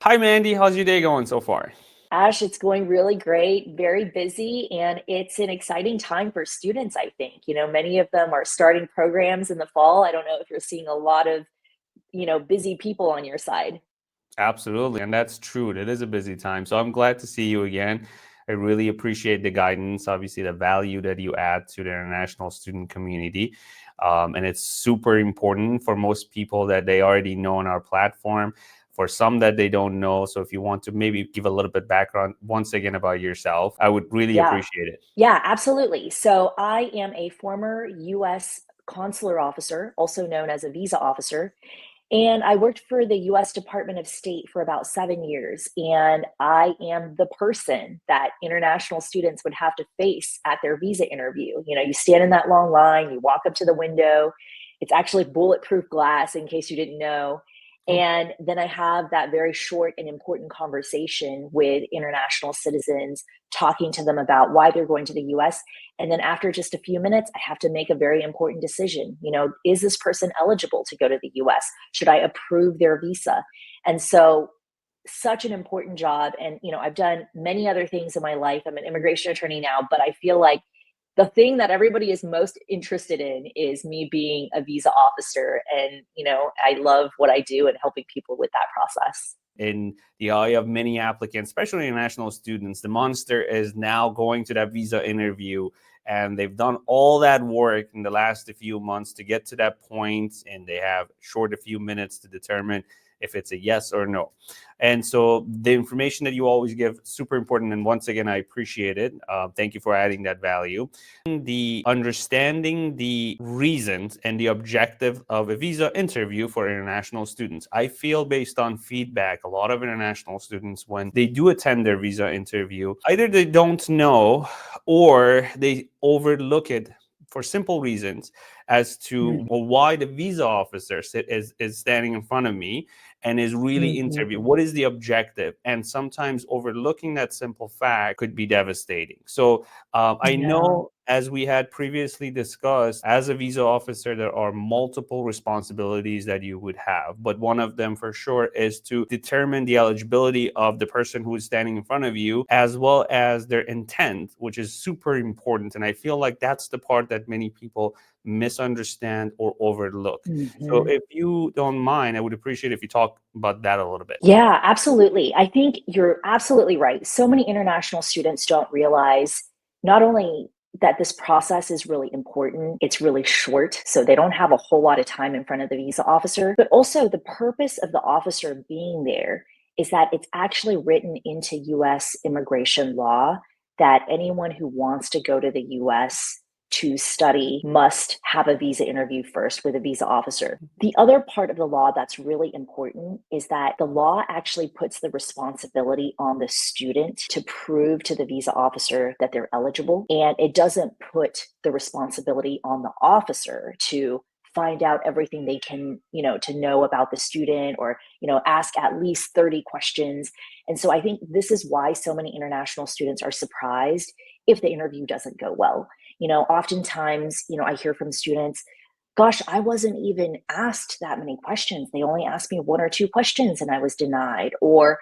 Hi, Mandy. How's your day going so far? Ash, it's going really great, very busy, and it's an exciting time for students, I think. Many of them are starting programs in the fall. I don't know if you're seeing a lot of, busy people on your side. Absolutely. And that's true. It is a busy time. So I'm glad to see you again. I really appreciate the guidance, obviously, the value that you add to the international student community. And it's super important for most people that they already know on our platform, for some that they don't know. So if you want to maybe give a little bit background once again about yourself, I would really Yeah, appreciate it. yeah, absolutely. So I am a former US consular officer, also known as a visa officer. And I worked for the US Department of State for about 7 years. And I am the person that international students would have to face at their visa interview. You stand in that long line, you walk up to the window. It's actually bulletproof glass, in case you didn't know. Oh, And then I have that very short and important conversation with international citizens, talking to them about why they're going to the US. And then after just a few minutes, I have to make a very important decision. Is this person eligible to go to the US? Should I approve their visa? And so, such an important job. And, I've done many other things in my life. I'm an immigration attorney now, but I feel like the thing that everybody is most interested in is me being a visa officer. And, I love what I do and helping people with that process. in the eye of many applicants, especially international students, the monster is now going to that visa interview. And they've done all that work in the last few months to get to that point, and they have short a few minutes to determine if it's a yes or no. And so the information that you always give, super important. And once again, I appreciate it. Thank you for adding that value. The understanding the reasons and the objective of a visa interview for international students. I feel, based on feedback, a lot of international students, when they do attend their visa interview, either they don't know or they overlook it for simple reasons as to, well, why the visa officer is standing in front of me and is really interviewing. Mhm. What is the objective? And sometimes overlooking that simple fact could be devastating. So I Yeah. know, as we had previously discussed, as a visa officer, there are multiple responsibilities that you would have. But one of them for sure is to determine the eligibility of the person who is standing in front of you, as well as their intent, which is super important. And I feel like that's the part that many people misunderstand or overlook. So Mhm. if you don't mind, I would appreciate if you talk about that a little bit. Yeah, absolutely. I think you're absolutely right. So many international students don't realize not only that this process is really important, it's really short, so they don't have a whole lot of time in front of the visa officer, but also the purpose of the officer being there is that it's actually written into US immigration law that anyone who wants to go to the US to study must have a visa interview first with a visa officer. The other part of the law that's really important is that the law actually puts the responsibility on the student to prove to the visa officer that they're eligible. And it doesn't put the responsibility on the officer to find out everything they can, to know about the student, or, ask at least 30 questions. And so I think this is why so many international students are surprised if the interview doesn't go well. Oftentimes, I hear from students, gosh, I wasn't even asked that many questions. They only asked me one or two questions and I was denied. Or,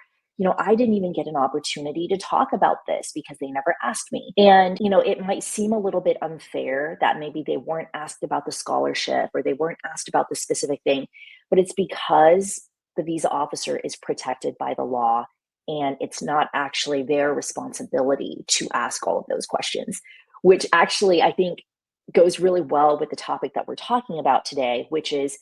I didn't even get an opportunity to talk about this because they never asked me. And, it might seem a little bit unfair that maybe they weren't asked about the scholarship or they weren't asked about the specific thing, but it's because the visa officer is protected by the law and it's not actually their responsibility to ask all of those questions, which actually I think goes really well with the topic that we're talking about today, which is,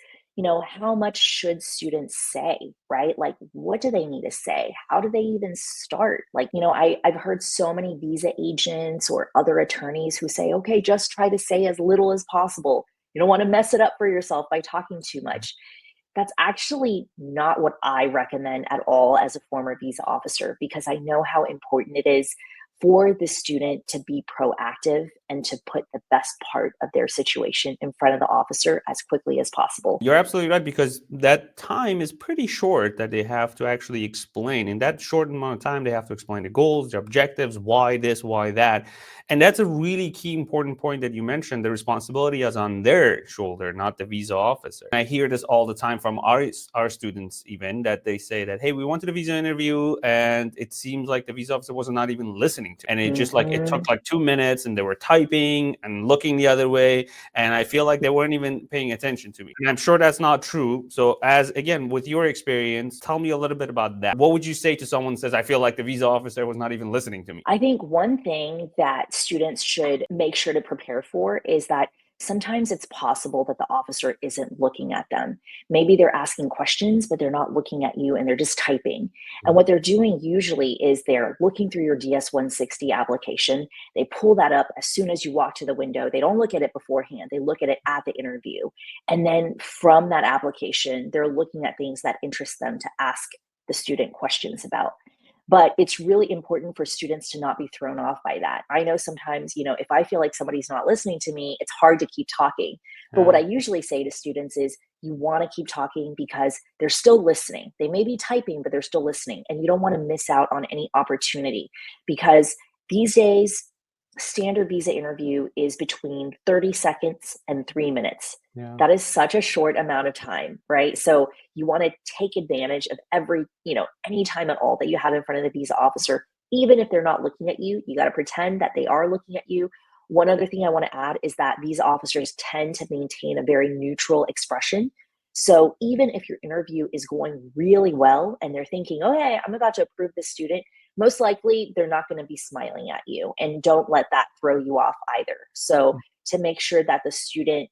how much should students say, right? Like, what do they need to say? How do they even start? Like, I've heard so many visa agents or other attorneys who say, okay, just try to say as little as possible. You don't want to mess it up for yourself by talking too much. That's actually not what I recommend at all as a former visa officer, because I know how important it is for the student to be proactive and to put the best part of their situation in front of the officer as quickly as possible. You're absolutely right, because that time is pretty short that they have to actually explain. In that short amount of time, they have to explain the goals, their objectives, why this, why that. And that's a really key important point that you mentioned. The responsibility is on their shoulder, not the visa officer. And I hear this all the time from our students even, that they say that, hey, we went to the visa interview and it seems like the visa officer was not even listening to. And it just like, it took like 2 minutes and they were typing and looking the other way. And I feel like they weren't even paying attention to me. And I'm sure that's not true. So as, again, with your experience, tell me a little bit about that. What would you say to someone who says, I feel like the visa officer was not even listening to me? I think one thing that students should make sure to prepare for is that sometimes it's possible that the officer isn't looking at them. Maybe they're asking questions, but they're not looking at you and they're just typing. And what they're doing usually is they're looking through your DS-160 application. They pull that up as soon as you walk to the window. They don't look at it beforehand. They look at it at the interview. And then from that application, they're looking at things that interest them to ask the student questions about. But it's really important for students to not be thrown off by that. I know sometimes, if I feel like somebody's not listening to me, it's hard to keep talking. But what I usually say to students is you want to keep talking because they're still listening. They may be typing, but they're still listening. And you don't want to miss out on any opportunity, because these days, standard visa interview is between 30 seconds and 3 minutes. Yeah. That is such a short amount of time, right? So you want to take advantage of any time at all that you have in front of the visa officer. Even if they're not looking at you, you got to pretend that they are looking at you. One other thing I want to add is that visa officers tend to maintain a very neutral expression. So even if your interview is going really well and they're thinking, oh, hey, I'm about to approve this student, most likely they're not going to be smiling at you, and don't let that throw you off either. So to make sure that the student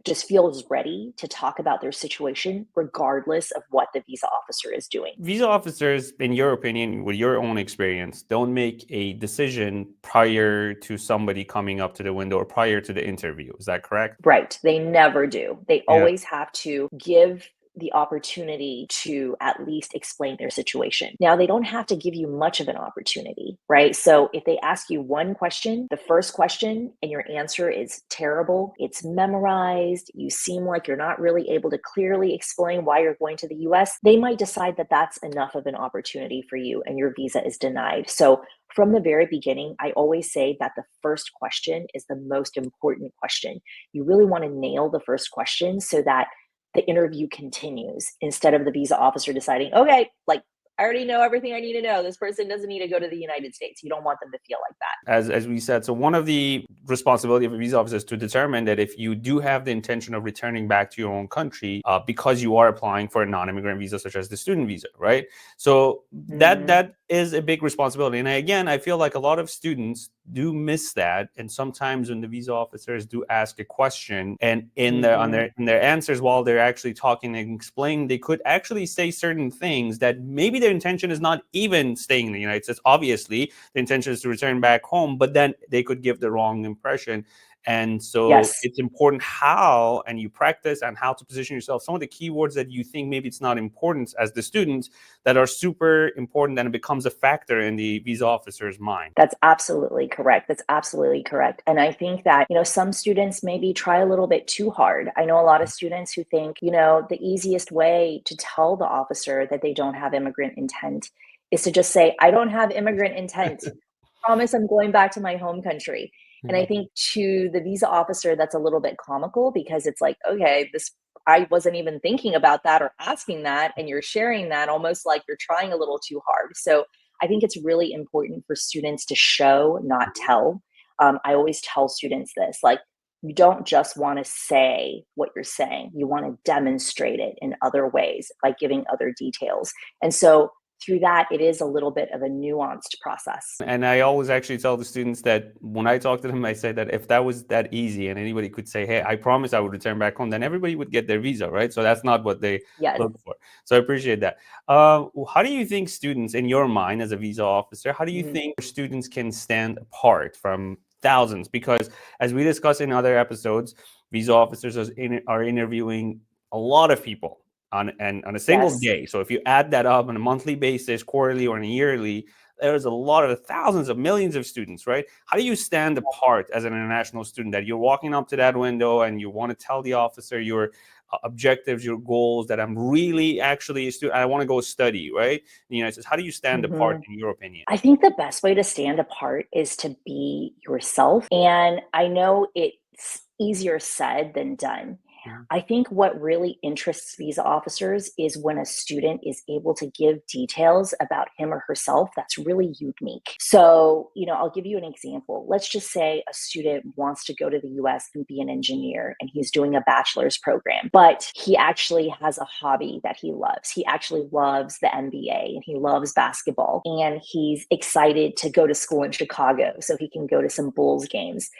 just feels ready to talk about their situation, regardless of what the visa officer is doing. Visa officers, in your opinion, with your own experience, don't make a decision prior to somebody coming up to the window or prior to the interview. Is that correct? Right. They never do. They Yeah. always have to give the opportunity to at least explain their situation. Now, they don't have to give you much of an opportunity, right? So if they ask you one question, the first question, and your answer is terrible, it's memorized, you seem like you're not really able to clearly explain why you're going to the US, they might decide that that's enough of an opportunity for you and your visa is denied. So from the very beginning, I always say that the first question is the most important question. You really want to nail the first question so that the interview continues, instead of the visa officer deciding, okay, like, I already know everything I need to know. This person doesn't need to go to the United States. You don't want them to feel like that. As we said, so one of the responsibility of a visa officer is to determine that if you do have the intention of returning back to your own country, because you are applying for a non-immigrant visa, such as the student visa, right? So that is a big responsibility. And again, I feel like a lot of students do miss that. And sometimes when the visa officers do ask a question, and in their answers, while they're actually talking and explaining, they could actually say certain things that maybe their intention is not even staying in the United States. Obviously, the intention is to return back home, but then they could give the wrong impression. And so it's important how, and you practice and how to position yourself. Some of the keywords that you think maybe it's not important as the students that are super important, and it becomes a factor in the visa officer's mind. That's absolutely correct. That's absolutely correct. And I think that, some students maybe try a little bit too hard. I know a lot of students who think, the easiest way to tell the officer that they don't have immigrant intent is to just say, I don't have immigrant intent. Promise I'm going back to my home country. And I think to the visa officer, that's a little bit comical, because it's like, okay, I wasn't even thinking about that or asking that, and you're sharing that almost like you're trying a little too hard. So I think it's really important for students to show, not tell. I always tell students this, like, you don't just want to say what you're saying. You want to demonstrate it in other ways by giving other details. And so through that, it is a little bit of a nuanced process. And I always actually tell the students that when I talk to them, I say that if that was that easy and anybody could say, hey, I promise I would return back home, then everybody would get their visa, right? So that's not what they look for. So I appreciate that. How do you think students, in your mind as a visa officer, how do you think students can stand apart from thousands? Because as we discussed in other episodes, visa officers are interviewing a lot of people. on a single Yes. day. So if you add that up on a monthly basis, quarterly, or on a yearly, there's a lot of thousands of millions of students, right? How do you stand apart as an international student that you're walking up to that window and you want to tell the officer your objectives, your goals, that I'm really actually a student, I want to go study, right? In the United States, how do you stand apart Mhm. in your opinion? I think the best way to stand apart is to be yourself. And I know it's easier said than done. Mhm. I think what really interests visa officers is when a student is able to give details about him or herself that's really unique. So, I'll give you an example. Let's just say a student wants to go to the US and be an engineer, and he's doing a bachelor's program, but he actually has a hobby that he loves. He actually loves the NBA and he loves basketball, and he's excited to go to school in Chicago so he can go to some Bulls games.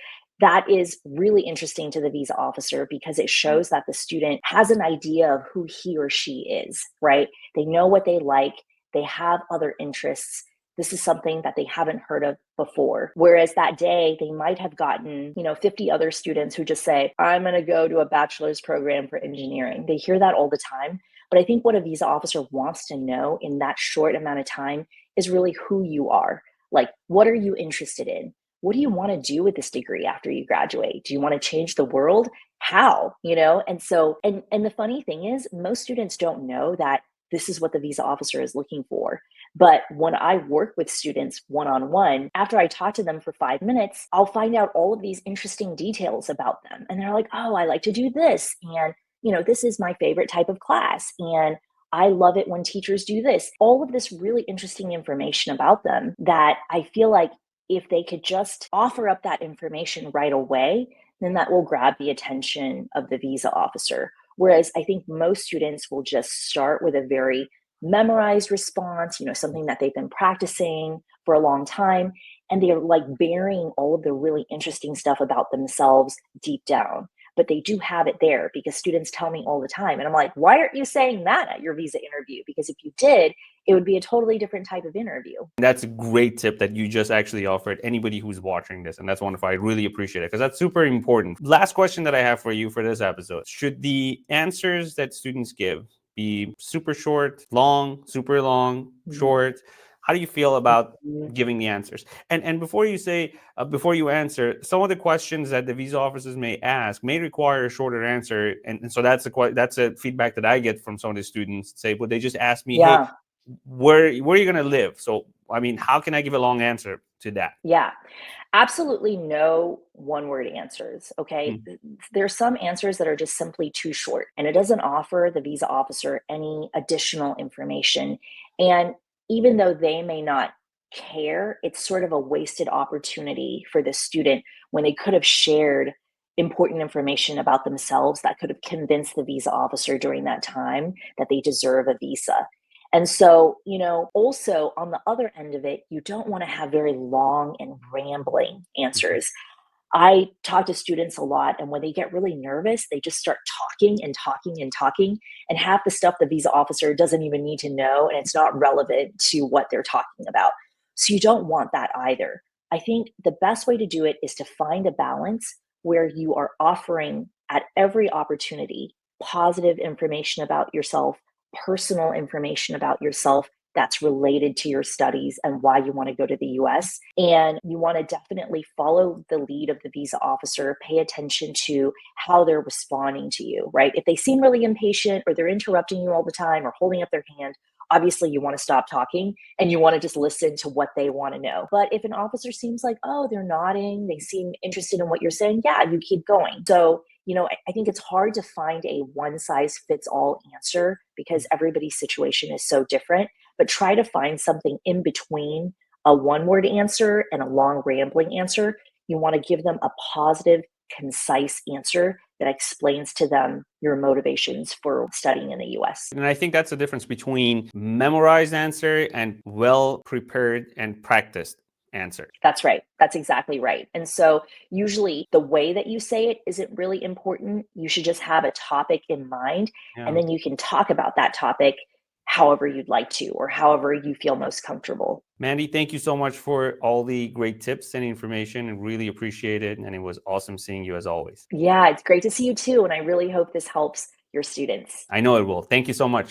That is really interesting to the visa officer because it shows that the student has an idea of who he or she is, right? They know what they like, they have other interests. This is something that they haven't heard of before. Whereas that day, they might have gotten, 50 other students who just say, I'm going to go to a bachelor's program for engineering. They hear that all the time. But I think what a visa officer wants to know in that short amount of time is really who you are. Like, what are you interested in? What do you want to do with this degree after you graduate? Do you want to change the world? How? And so, and the funny thing is, most students don't know that this is what the visa officer is looking for. But when I work with students one-on-one, after I talk to them for 5 minutes, I'll find out all of these interesting details about them. And they're like, oh, I like to do this. And, this is my favorite type of class. And I love it when teachers do this. All of this really interesting information about them that I feel like if they could just offer up that information right away, then that will grab the attention of the visa officer. Whereas I think most students will just start with a very memorized response, something that they've been practicing for a long time. And they're like burying all of the really interesting stuff about themselves deep down. But they do have it there because students tell me all the time. And I'm like, why aren't you saying that at your visa interview? Because if you did, it would be a totally different type of interview. That's a great tip that you just actually offered anybody who's watching this. And that's wonderful. I really appreciate it because that's super important. Last question that I have for you for this episode. Should the answers that students give be super short, long, super long, short? How do you feel about giving the answers? And before you say, before you answer, some of the questions that the visa officers may ask may require a shorter answer. And so that's a feedback that I get from some of the students. Say, well, they just ask me, hey, Yeah. where are you going to live? So, I mean, how can I give a long answer to that? Yeah. Absolutely no one word answers. Okay. There's some answers that are just simply too short and it doesn't offer the visa officer any additional information. And even though they may not care, it's sort of a wasted opportunity for the student when they could have shared important information about themselves that could have convinced the visa officer during that time that they deserve a visa. And so, also on the other end of it, you don't want to have very long and rambling answers. I talk to students a lot, and when they get really nervous, they just start talking and talking and talking. And half the stuff the visa officer doesn't even need to know, and it's not relevant to what they're talking about. So you don't want that either. I think the best way to do it is to find a balance where you are offering at every opportunity positive information about yourself, personal information about yourself that's related to your studies and why you want to go to the US. And you want to definitely follow the lead of the visa officer, pay attention to how they're responding to you, right? If they seem really impatient or they're interrupting you all the time or holding up their hand, obviously you want to stop talking and you want to just listen to what they want to know. But if an officer seems like, oh, they're nodding, they seem interested in what you're saying, yeah, you keep going. So, I think it's hard to find a one size fits all answer because everybody's situation is so different, but try to find something in between a one word answer and a long rambling answer. You want to give them a positive, concise answer that explains to them your motivations for studying in the US. And I think that's the difference between memorized answer and well prepared and practiced answer. That's right. That's exactly right. And so usually the way that you say it isn't really important. You should just have a topic in mind, and Yeah. then you can talk about that topic however you'd like to or however you feel most comfortable. Mandy, thank you so much for all the great tips and information. I really appreciate it. And it was awesome seeing you as always. Yeah, it's great to see you too. And I really hope this helps your students. I know it will. Thank you so much.